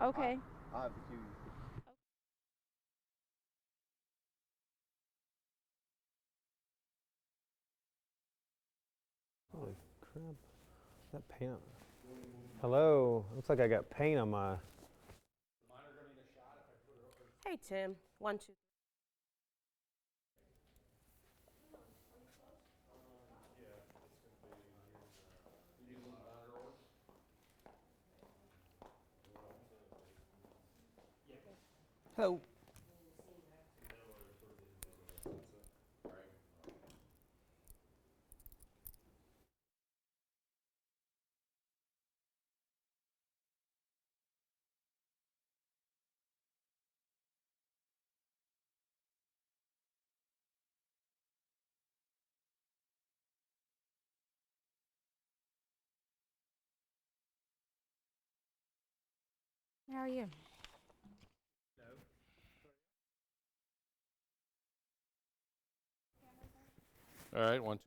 Okay. I'll have the queue. Holy crap. That paint. Hello. Looks like I got paint on my. Hey, Tim. 1, 2. Hello. How are you? All right, 1, 2.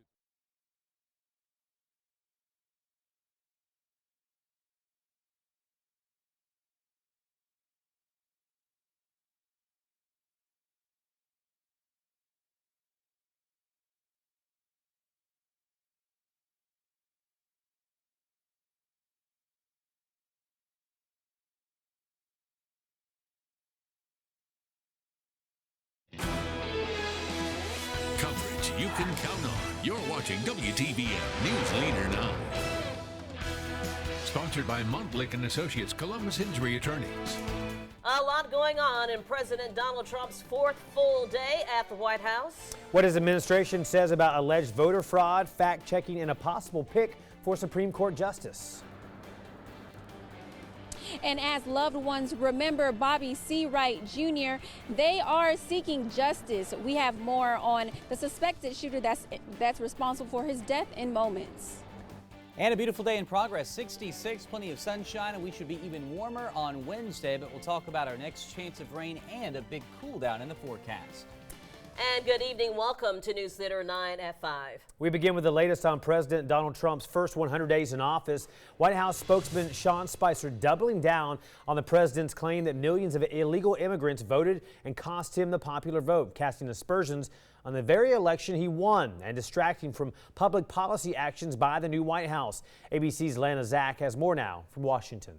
Coverage you can count on. You're watching WTVM News Leader Now. Sponsored by Montlick & Associates, Columbus Injury Attorneys. A lot going on in President Donald Trump's 4th full day at the White House. What his administration says about alleged voter fraud, fact-checking, and a possible pick for Supreme Court justice. And as loved ones remember Bobby C. Wright Jr., they are seeking justice. We have more on the suspected shooter that's responsible for his death in moments. And a beautiful day in progress, 66, plenty of sunshine, and we should be even warmer on Wednesday, but we'll talk about our next chance of rain and a big cool down in the forecast. And good evening. Welcome to News Leader 9 at 5. We begin with the latest on President Donald Trump's first 100 days in office. White House spokesman Sean Spicer doubling down on the president's claim that millions of illegal immigrants voted and cost him the popular vote, casting aspersions on the very election he won and distracting from public policy actions by the new White House. ABC's Lana Zach has more now from Washington.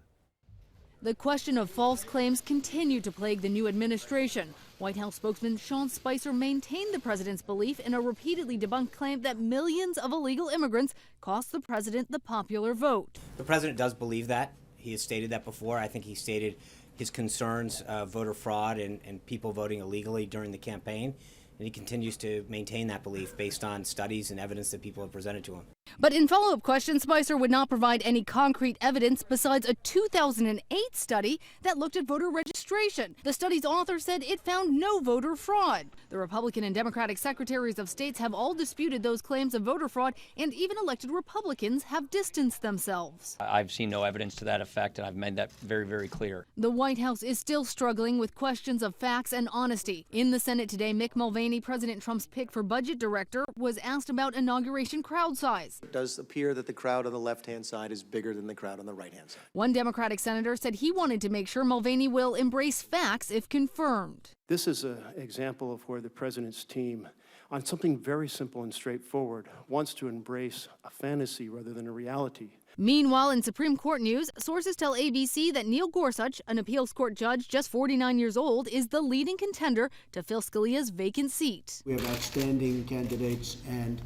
The question of false claims continued to plague the new administration. White House spokesman Sean Spicer maintained the president's belief in a repeatedly debunked claim that millions of illegal immigrants cost the president the popular vote. The president does believe that. He has stated that before. I think he stated his concerns of voter fraud and people voting illegally during the campaign. And he continues to maintain that belief based on studies and evidence that people have presented to him. But in follow-up questions, Spicer would not provide any concrete evidence besides a 2008 study that looked at voter registration. The study's author said it found no voter fraud. The Republican and Democratic secretaries of states have all disputed those claims of voter fraud, and even elected Republicans have distanced themselves. I've seen no evidence to that effect, and I've made that very, very clear. The White House is still struggling with questions of facts and honesty. In the Senate today, Mick Mulvaney, President Trump's pick for budget director, was asked about inauguration crowd size. It does appear that the crowd on the left-hand side is bigger than the crowd on the right-hand side. One Democratic senator said he wanted to make sure Mulvaney will embrace facts if confirmed. This is an example of where the president's team, on something very simple and straightforward, wants to embrace a fantasy rather than a reality. Meanwhile, in Supreme Court news, sources tell ABC that Neil Gorsuch, an appeals court judge just 49 years old, is the leading contender to fill Scalia's vacant seat. We have outstanding candidates, and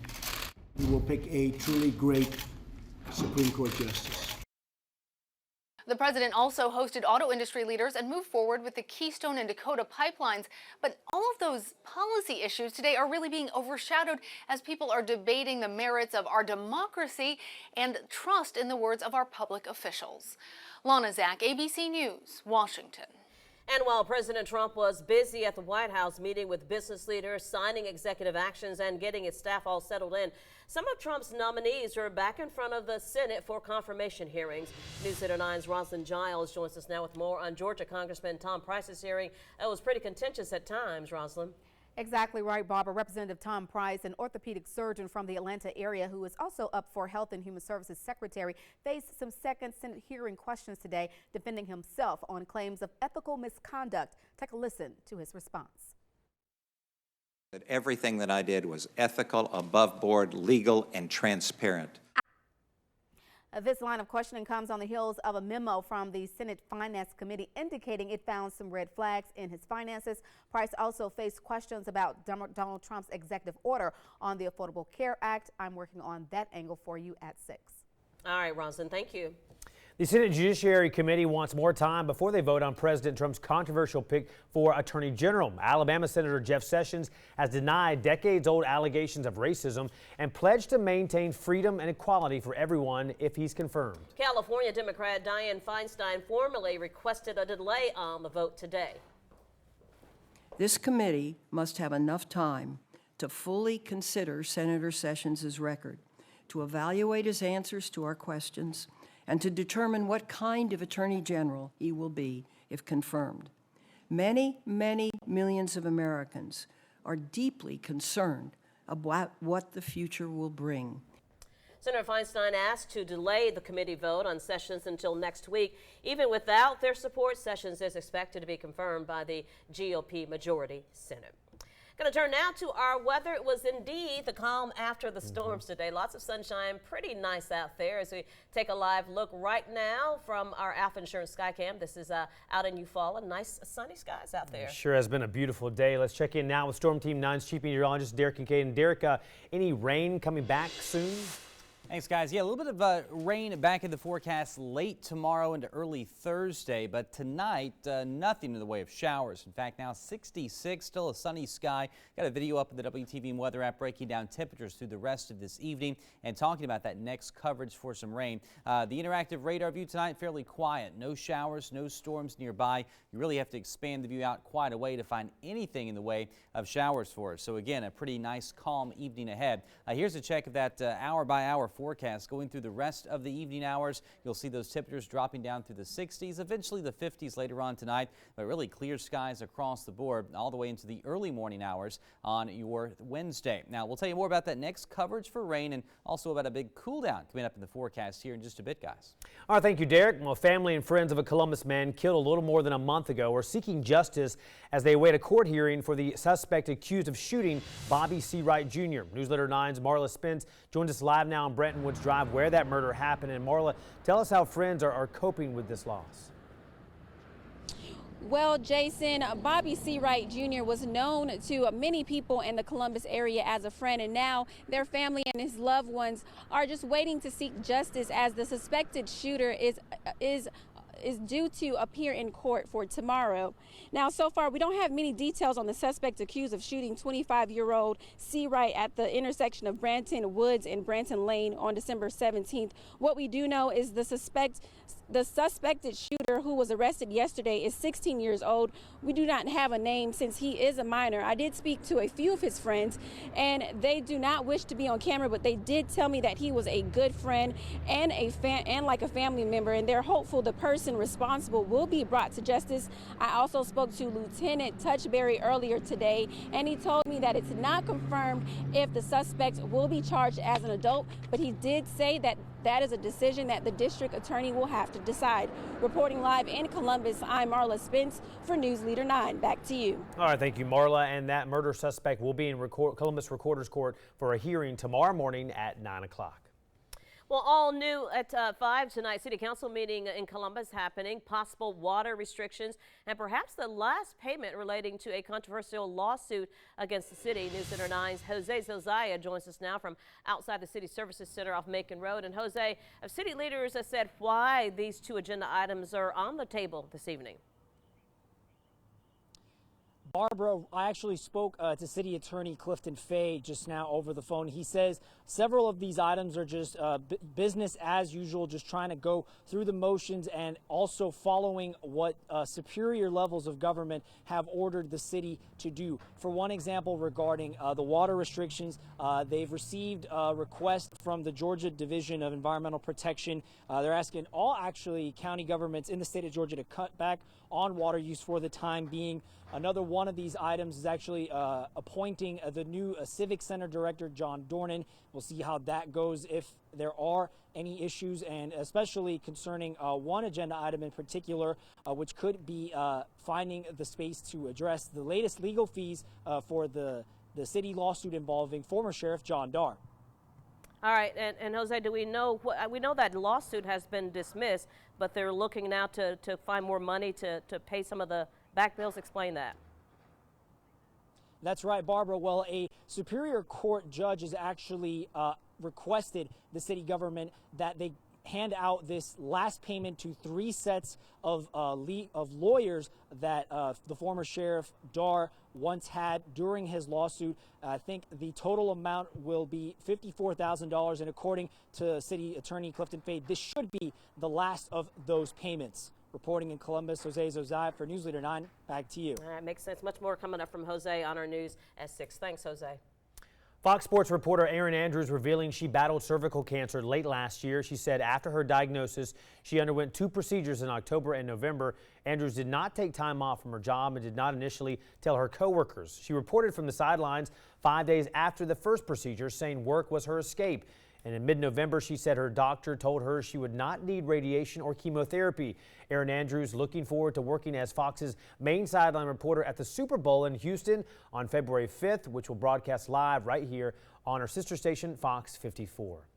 we will pick a truly great Supreme Court justice. The president also hosted auto industry leaders and moved forward with the Keystone and Dakota pipelines. But all of those policy issues today are really being overshadowed as people are debating the merits of our democracy and trust in the words of our public officials. Lana Zach, ABC News, Washington. And while President Trump was busy at the White House meeting with business leaders, signing executive actions, and getting his staff all settled in, some of Trump's nominees are back in front of the Senate for confirmation hearings. News Leader 9's Rosalind Giles joins us now with more on Georgia Congressman Tom Price's hearing. It was pretty contentious at times, Rosalind. Exactly right, Barbara. Representative Tom Price, an orthopedic surgeon from the Atlanta area who is also up for Health and Human Services Secretary, faced some second Senate hearing questions today, defending himself on claims of ethical misconduct. Take a listen to his response. That everything that I did was ethical, above board, legal, and transparent. This line of questioning comes on the heels of a memo from the Senate Finance Committee indicating it found some red flags in his finances. Price also faced questions about Donald Trump's executive order on the Affordable Care Act. I'm working on that angle for you at 6. All right, Ronson, thank you. The Senate Judiciary Committee wants more time before they vote on President Trump's controversial pick for Attorney General. Alabama Senator Jeff Sessions has denied decades-old allegations of racism and pledged to maintain freedom and equality for everyone if he's confirmed. California Democrat Dianne Feinstein formally requested a delay on the vote today. This committee must have enough time to fully consider Senator Sessions' record, to evaluate his answers to our questions, and to determine what kind of Attorney General he will be if confirmed. Many, many millions of Americans are deeply concerned about what the future will bring. Senator Feinstein asked to delay the committee vote on Sessions until next week. Even without their support, Sessions is expected to be confirmed by the GOP majority Senate. Going to turn now to our weather. It was indeed the calm after the storms today. Lots of sunshine, pretty nice out there as we take a live look right now from our Alpha Insurance Skycam. This is out in Eufaula. Nice sunny skies out there. It sure has been a beautiful day. Let's check in now with Storm Team 9's Chief Meteorologist Derek Kincaid. And Derek, any rain coming back soon? Thanks, guys. Yeah, a little bit of rain back in the forecast late tomorrow into early Thursday, but tonight, nothing in the way of showers. In fact, now 66, still a sunny sky. Got a video up in the WTVM weather app breaking down temperatures through the rest of this evening and talking about that next coverage for some rain. The interactive radar view tonight, fairly quiet. No showers, no storms nearby. You really have to expand the view out quite a way to find anything in the way of showers for us. So again, a pretty nice, calm evening ahead. Here's a check of that hour-by-hour forecast going through the rest of the evening hours. You'll see those temperatures dropping down through the 60s, eventually the 50s later on tonight, but really clear skies across the board all the way into the early morning hours on your Wednesday. Now, we'll tell you more about that next coverage for rain and also about a big cool down coming up in the forecast here in just a bit, guys. All right, thank you, Derek. Well, family and friends of a Columbus man killed a little more than a month ago are seeking justice as they await a court hearing for the suspect accused of shooting Bobby C. Wright Jr. Newsletter 9's Marla Spence joins us live now on Brenton Woods Drive where that murder happened. And Marla, tell us how friends are coping with this loss. Well, Jason, Bobby C. Wright Jr. was known to many people in the Columbus area as a friend, and now their family and his loved ones are just waiting to seek justice as the suspected shooter is due to appear in court for tomorrow. Now, so far, we don't have many details on the suspect accused of shooting 25-year-old C. Wright at the intersection of Branton Woods and Branton Lane on December 17th. What we do know is the suspected shooter who was arrested yesterday is 16 years old. We do not have a name since he is a minor. I did speak to a few of his friends, and they do not wish to be on camera, but they did tell me that he was a good friend and like a family member, and they're hopeful the person responsible will be brought to justice. I also spoke to Lieutenant Touchberry earlier today, and he told me that it's not confirmed if the suspect will be charged as an adult, but he did say that that is a decision that the district attorney will have to decide. Reporting live in Columbus, I'm Marla Spence for News Leader 9. Back to you. All right, thank you, Marla. And that murder suspect will be in Columbus Recorder's Court for a hearing tomorrow morning at 9 o'clock. Well, all new at 5 tonight, City Council meeting in Columbus happening, possible water restrictions, and perhaps the last payment relating to a controversial lawsuit against the city. News Center 9's Jose Zozaya joins us now from outside the City Services Center off Macon Road. And Jose, city leaders have said why these two agenda items are on the table this evening. Barbara, I actually spoke to City Attorney Clifton Fay just now over the phone. He says several of these items are just business as usual, just trying to go through the motions and also following what superior levels of government have ordered the city to do. For one example, regarding the water restrictions, they've received a request from the Georgia Division of Environmental Protection. They're asking all county governments in the state of Georgia to cut back on water use for the time being. Another one of these items is actually appointing the new Civic Center Director, John Dornan. We'll see how that goes, if there are any issues, and especially concerning one agenda item in particular, which could be finding the space to address the latest legal fees for the city lawsuit involving former Sheriff John Darr. All right, and Jose, do we know, we know that lawsuit has been dismissed, but they're looking now to find more money to pay some of the back bills. Explain that. That's right, Barbara. Well, a Superior Court judge has actually requested the city government that they hand out this last payment to 3 sets of lawyers that the former Sheriff Darr once had during his lawsuit. I think the total amount will be $54,000, and according to City Attorney Clifton Fade, this should be the last of those payments. Reporting in Columbus, Jose Zozai for News Leader 9. Back to you. All right, makes sense. Much more coming up from Jose on our news at 6. Thanks, Jose. Fox Sports reporter Erin Andrews revealing she battled cervical cancer late last year. She said after her diagnosis, she underwent 2 procedures in October and November. Andrews did not take time off from her job and did not initially tell her coworkers. She reported from the sidelines 5 days after the first procedure, saying work was her escape. And in mid-November, she said her doctor told her she would not need radiation or chemotherapy. Erin Andrews looking forward to working as Fox's main sideline reporter at the Super Bowl in Houston on February 5th, which will broadcast live right here on her sister station, Fox 54.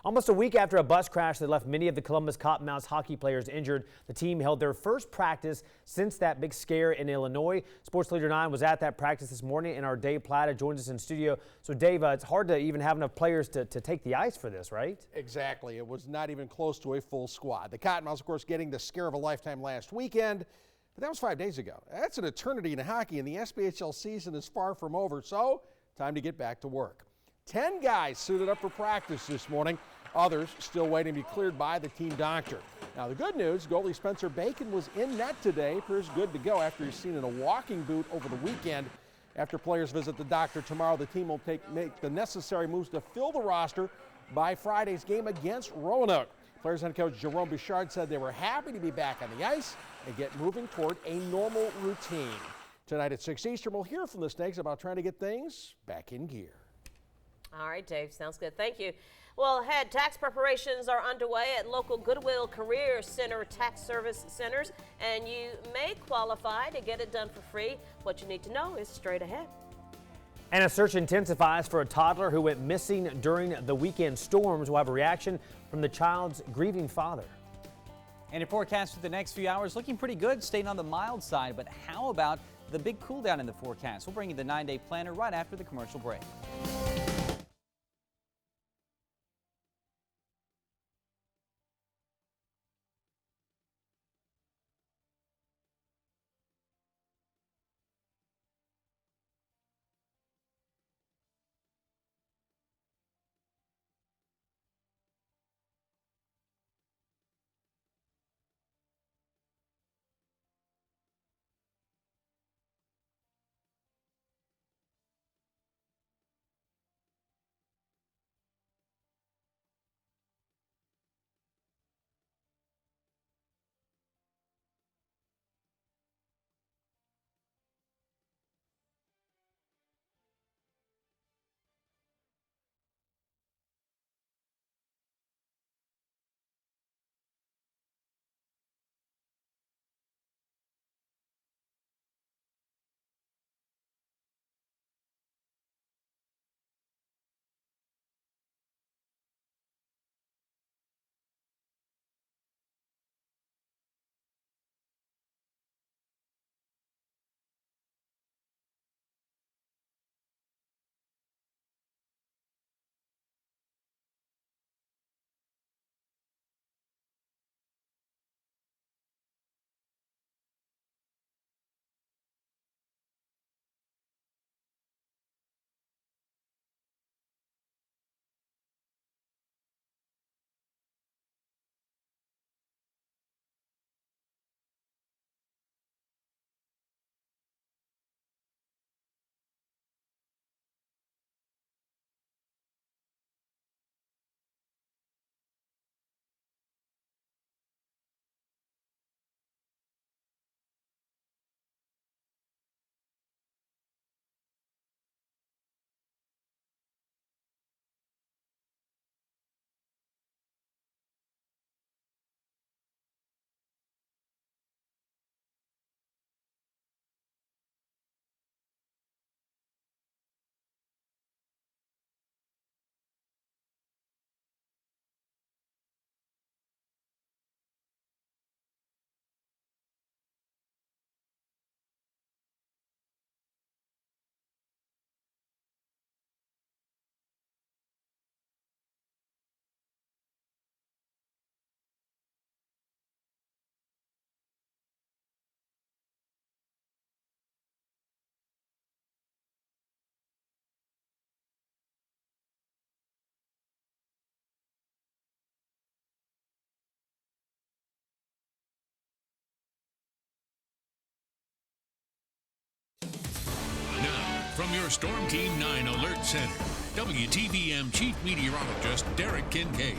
Almost a week after a bus crash that left many of the Columbus Cottonmouths hockey players injured, the team held their first practice since that big scare in Illinois. Sports Leader 9 was at that practice this morning, and our Dave Plata joins us in studio. So, Dave, it's hard to even have enough players to take the ice for this, right? Exactly. It was not even close to a full squad. The Cottonmouths, of course, getting the scare of a lifetime last weekend, but that was 5 days ago. That's an eternity in hockey, and the SPHL season is far from over, so time to get back to work. 10 guys suited up for practice this morning. Others still waiting to be cleared by the team doctor. Now, the good news, goalie Spencer Bacon was in net today. Appears good to go after he's seen in a walking boot over the weekend. After players visit the doctor tomorrow, the team will make the necessary moves to fill the roster by Friday's game against Roanoke. Players and coach Jerome Bouchard said they were happy to be back on the ice and get moving toward a normal routine. Tonight at 6 Eastern, we'll hear from the Snakes about trying to get things back in gear. All right, Dave, sounds good. Thank you. Well, ahead, tax preparations are underway at local Goodwill Career Center tax service centers, and you may qualify to get it done for free. What you need to know is straight ahead. And a search intensifies for a toddler who went missing during the weekend storms. We'll have a reaction from the child's grieving father. And your forecast for the next few hours looking pretty good, staying on the mild side. But how about the big cool down in the forecast? We'll bring you the 9-day planner right after the commercial break. from your Storm Team 9 Alert Center, WTVM Chief Meteorologist Derek Kincaid.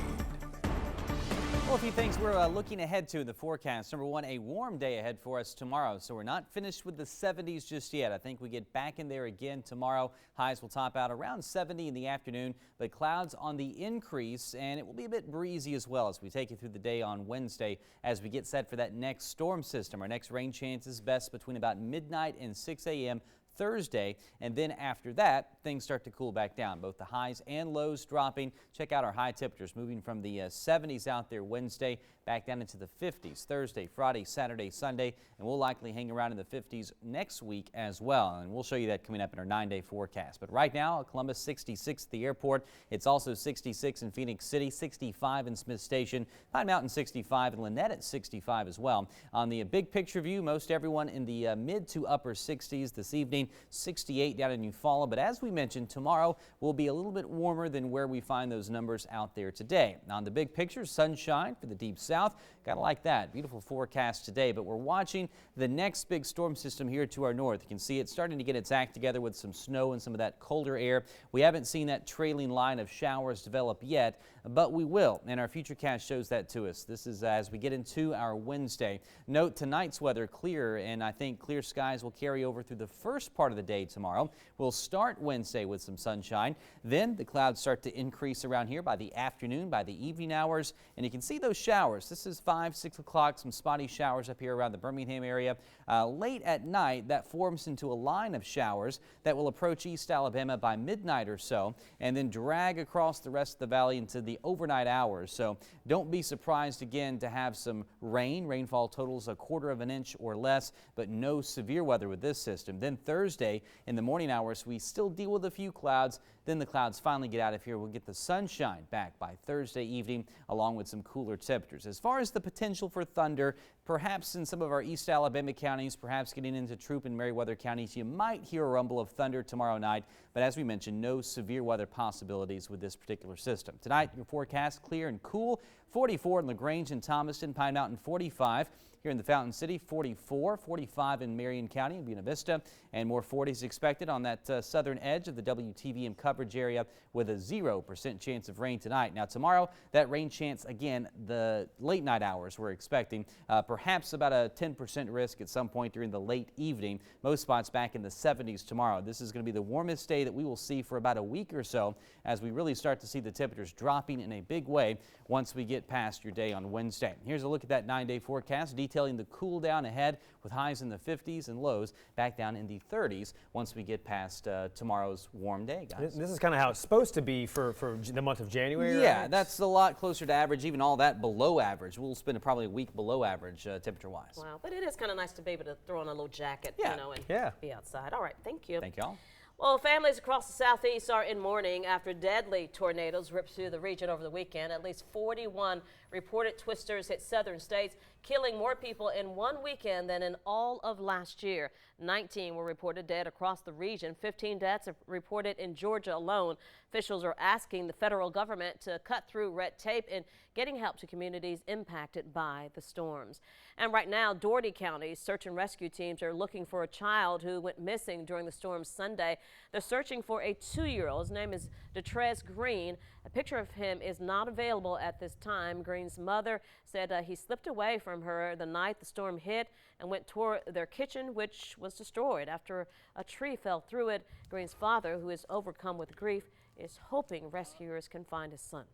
Well, a few things we're looking ahead to in the forecast. Number one, a warm day ahead for us tomorrow. So we're not finished with the 70s just yet. I think we get back in there again tomorrow. Highs will top out around 70 in the afternoon, but clouds on the increase, and it will be a bit breezy as well as we take you through the day on Wednesday as we get set for that next storm system. Our next rain chance is best between about midnight and 6 a.m. Thursday, and then after that things start to cool back down, both the highs and lows dropping. Check out our high temperatures moving from the 70s out there Wednesday back down into the 50s Thursday, Friday, Saturday, Sunday, and we'll likely hang around in the 50s next week as well, and we'll show you that coming up in our 9-day forecast. But right now, Columbus 66 at the airport. It's also 66 in Phoenix City, 65 in Smith Station, Pine Mountain 65, and Lynette at 65 as well. On the big picture view, most everyone in the mid to upper 60s this evening, 68 down in Eufaula, but as we mentioned, tomorrow will be a little bit warmer than where we find those numbers out there today. On the big picture, sunshine for the deep south. Gotta like that. Beautiful forecast today, but we're watching the next big storm system here to our north. You can see it's starting to get its act together with some snow and some of that colder air. We haven't seen that trailing line of showers develop yet, but we will, and our futurecast shows that to us. This is as we get into our Wednesday. Note tonight's weather clear, and I think clear skies will carry over through the first part of the day tomorrow. We'll start Wednesday with some sunshine. Then the clouds start to increase around here by the afternoon, by the evening hours, and you can see those showers. This is 5, 6 o'clock, some spotty showers up here around the Birmingham area. Late at night, that forms into a line of showers that will approach East Alabama by midnight or so, and then drag across the rest of the valley into the overnight hours. So don't be surprised again to have some rain. Rainfall totals 1/4 inch or less, but no severe weather with this system. Then Thursday in the morning hours, we still deal with a few clouds. Then the clouds finally get out of here. We'll get the sunshine back by Thursday evening, along with some cooler temperatures. As far as the potential for thunder, perhaps in some of our East Alabama counties, perhaps getting into Troup and Meriwether counties, you might hear a rumble of thunder tomorrow night. But as we mentioned, no severe weather possibilities with this particular system. Tonight, your forecast clear and cool. 44 in LaGrange and Thomaston, Pine Mountain 45. Here in the Fountain City, 44, 45 in Marion County and Buena Vista, and more 40s expected on that southern edge of the WTVM coverage area with a 0% chance of rain tonight. Now tomorrow, that rain chance, again, the late night hours we're expecting, perhaps about a 10% risk at some point during the late evening. Most spots back in the 70s tomorrow. This is going to be the warmest day that we will see for about a week or so as we really start to see the temperatures dropping in a big way once we get past your day on Wednesday. Here's a look at that 9-day forecast detailing the cool down ahead with highs in the 50s and lows back down in the 30s once we get past tomorrow's warm day, guys. This is kind of how it's supposed to be for the month of January. Yeah, right? That's a lot closer to average, even all that below average. We'll spend probably a week below average temperature-wise. Wow, but it is kind of nice to be able to throw on a little jacket, Yeah. you know, and Yeah. be outside. All right, thank you. Thank y'all. Well, families across the southeast are in mourning after deadly tornadoes ripped through the region over the weekend. At least 41 reported twisters hit southern states, killing more people in one weekend than in all of last year. 19 were reported dead across the region. 15 deaths are reported in Georgia alone. Officials are asking the federal government to cut through red tape in getting help to communities impacted by the storms. And right now, Dougherty County's search and rescue teams are looking for a child who went missing during the storm Sunday. They're searching for a 2-year-old. His name is Detrez Green. A picture of him is not available at this time. Green's mother said he slipped away from her the night the storm hit and went toward their kitchen, which was destroyed after a tree fell through it. Green's father, who is overcome with grief, is hoping rescuers can find his son.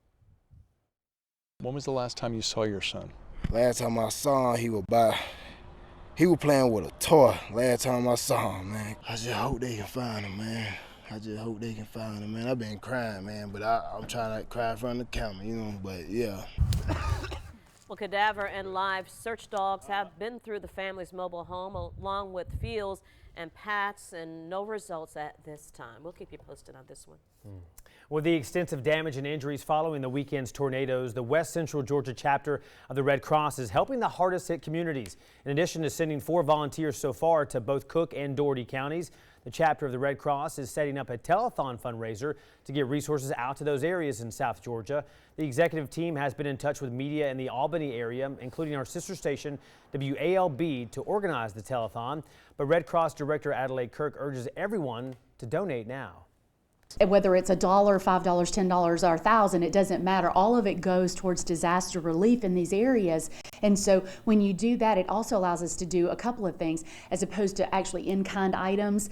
When was the last time you saw your son? Last time I saw him, he was playing with a toy. Last time I saw him, man. I just hope they can find him, man. I just hope they can find him, man. I've been crying, man, but I'm trying to cry in front of the camera, you know, but yeah. Well, cadaver and live search dogs have been through the family's mobile home along with fields and pats, and no results at this time. We'll keep you posted on this one. With the extensive damage and injuries following the weekend's tornadoes, the West Central Georgia chapter of the Red Cross is helping the hardest hit communities. In addition to sending 4 volunteers so far to both Cook and Dougherty counties, the chapter of the Red Cross is setting up a telethon fundraiser to get resources out to those areas in South Georgia. The executive team has been in touch with media in the Albany area, including our sister station WALB, to organize the telethon. But Red Cross Director Adelaide Kirk urges everyone to donate now. Whether it's $1, $5, $10, or 1,000, it doesn't matter. All of it goes towards disaster relief in these areas. And so when you do that, it also allows us to do a couple of things as opposed to actually in-kind items.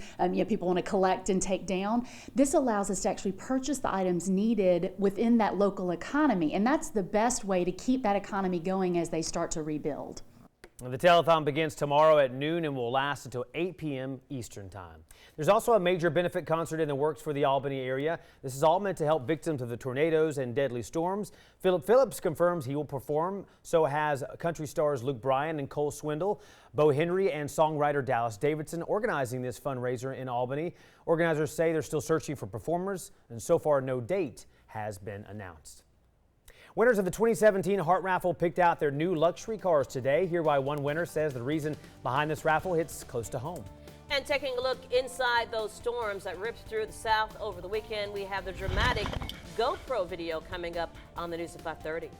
People want to collect and take down. This allows us to actually purchase the items needed within that local economy. And that's the best way to keep that economy going as they start to rebuild. The telethon begins tomorrow at noon and will last until 8 p.m. Eastern Time. There's also a major benefit concert in the works for the Albany area. This is all meant to help victims of the tornadoes and deadly storms. Philip Phillips confirms he will perform. So has country stars Luke Bryan and Cole Swindle, Bo Henry, and songwriter Dallas Davidson organizing this fundraiser in Albany. Organizers say they're still searching for performers, and so far no date has been announced. Winners of the 2017 Heart Raffle picked out their new luxury cars today. Here why one winner says the reason behind this raffle hits close to home. And taking a look inside those storms that ripped through the South over the weekend, we have the dramatic GoPro video coming up on the news at 5:30.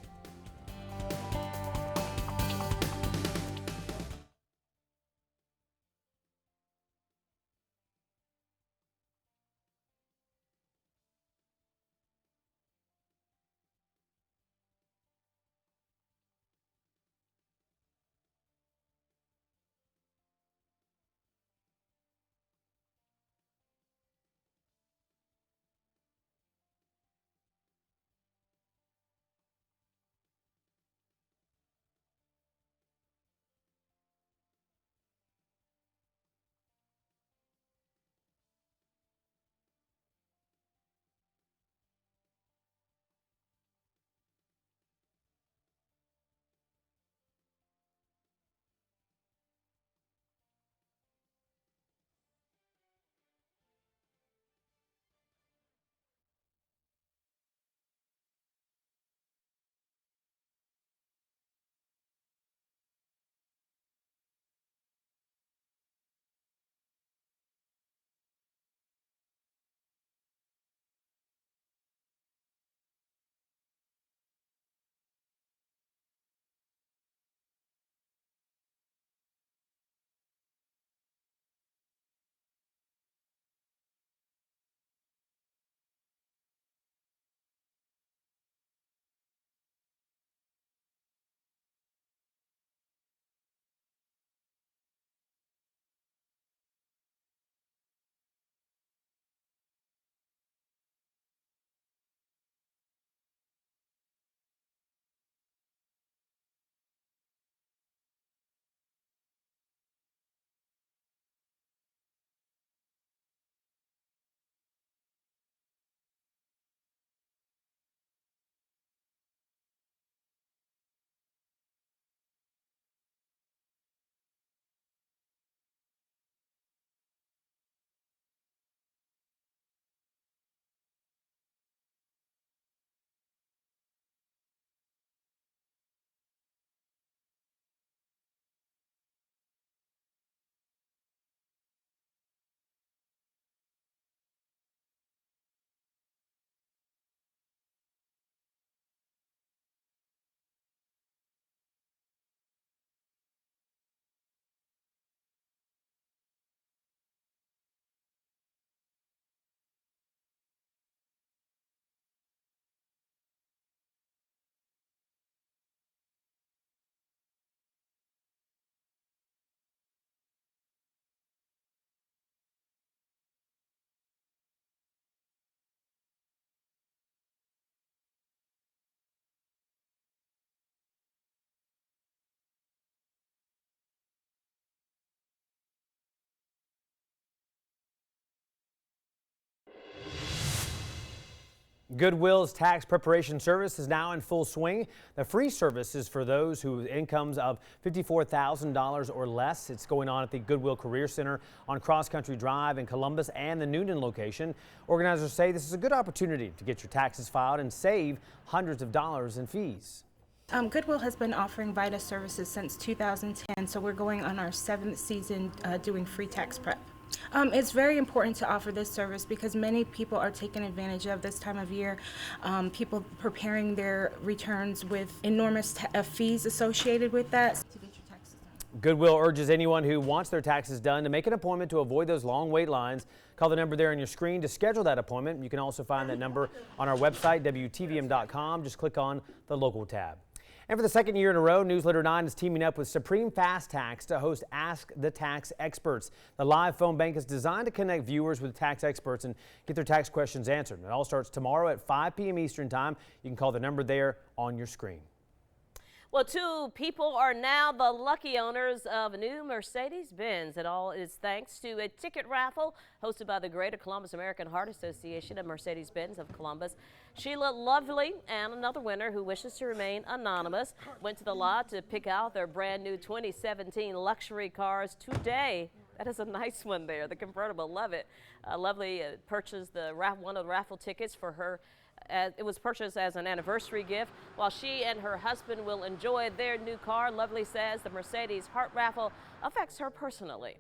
Goodwill's tax preparation service is now in full swing. The free service is for those whose incomes of $54,000 or less. It's going on at the Goodwill Career Center on Cross Country Drive in Columbus and the Noonan location. Organizers say this is a good opportunity to get your taxes filed and save hundreds of dollars in fees. Goodwill has been offering VITA services since 2010, so we're going on our 7th season doing free tax prep. It's very important to offer this service because many people are taking advantage of this time of year. People preparing their returns with enormous fees associated with that. To get your taxes done. Goodwill urges anyone who wants their taxes done to make an appointment to avoid those long wait lines. Call the number there on your screen to schedule that appointment. You can also find that number on our website, WTVM.com. Just click on the local tab. And for the second year in a row, Newsletter 9 is teaming up with Supreme Fast Tax to host Ask the Tax Experts. The live phone bank is designed to connect viewers with tax experts and get their tax questions answered. It all starts tomorrow at 5 p.m. Eastern Time. You can call the number there on your screen. Well, 2 people are now the lucky owners of a new Mercedes-Benz. It all is thanks to a ticket raffle hosted by the Greater Columbus American Heart Association and Mercedes-Benz of Columbus. Sheila Lovely and another winner who wishes to remain anonymous went to the lot to pick out their brand new 2017 luxury cars today. That is a nice one there, the convertible. Love it. Lovely purchased one of the raffle tickets for her. It was purchased as an anniversary gift. While she and her husband will enjoy their new car, Lovely says the Mercedes Heart Raffle affects her personally.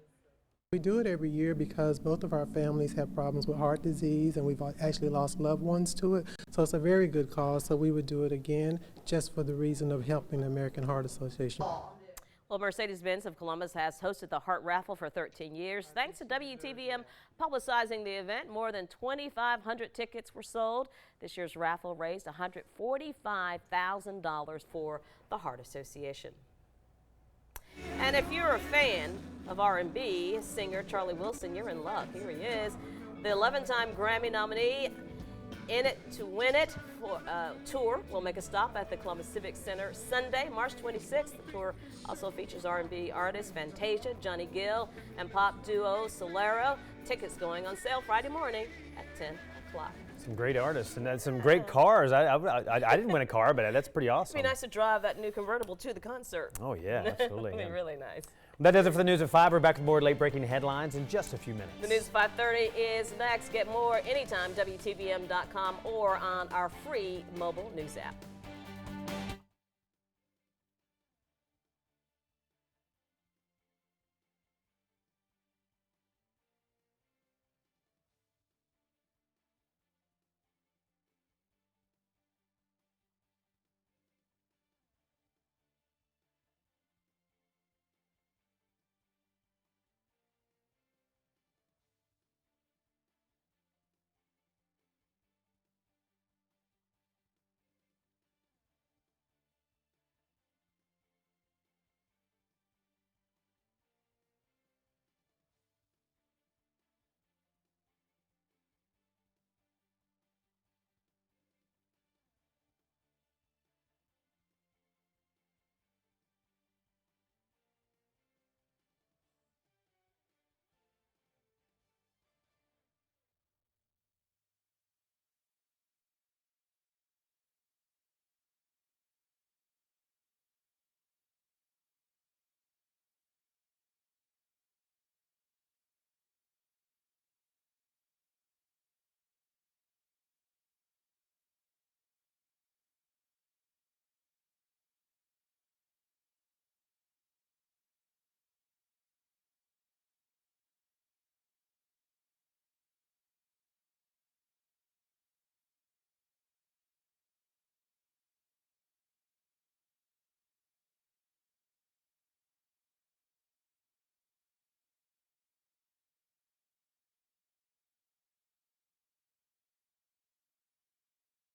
We do it every year because both of our families have problems with heart disease, and we've actually lost loved ones to it. So it's a very good cause, so we would do it again just for the reason of helping the American Heart Association. Well, Mercedes-Benz of Columbus has hosted the Heart Raffle for 13 years. Thanks to WTVM publicizing the event, more than 2,500 tickets were sold. This year's raffle raised $145,000 for the Heart Association. And if you're a fan of R&B singer Charlie Wilson, you're in luck. Here he is, the 11-time Grammy nominee. In It to Win It tour will make a stop at the Columbus Civic Center Sunday, March 26th. The tour also features R&B artists Fantasia, Johnny Gill, and pop duo Solero. Tickets going on sale Friday morning at 10 o'clock. Some great artists and some great cars. I didn't win a car, but that's pretty awesome. It'd be nice to drive that new convertible to the concert. Oh, yeah, absolutely. It'd be really nice. That does it for the news at 5. We're back with more late-breaking headlines in just a few minutes. The news at 5:30 is next. Get more anytime, WTVM.com or on our free mobile news app.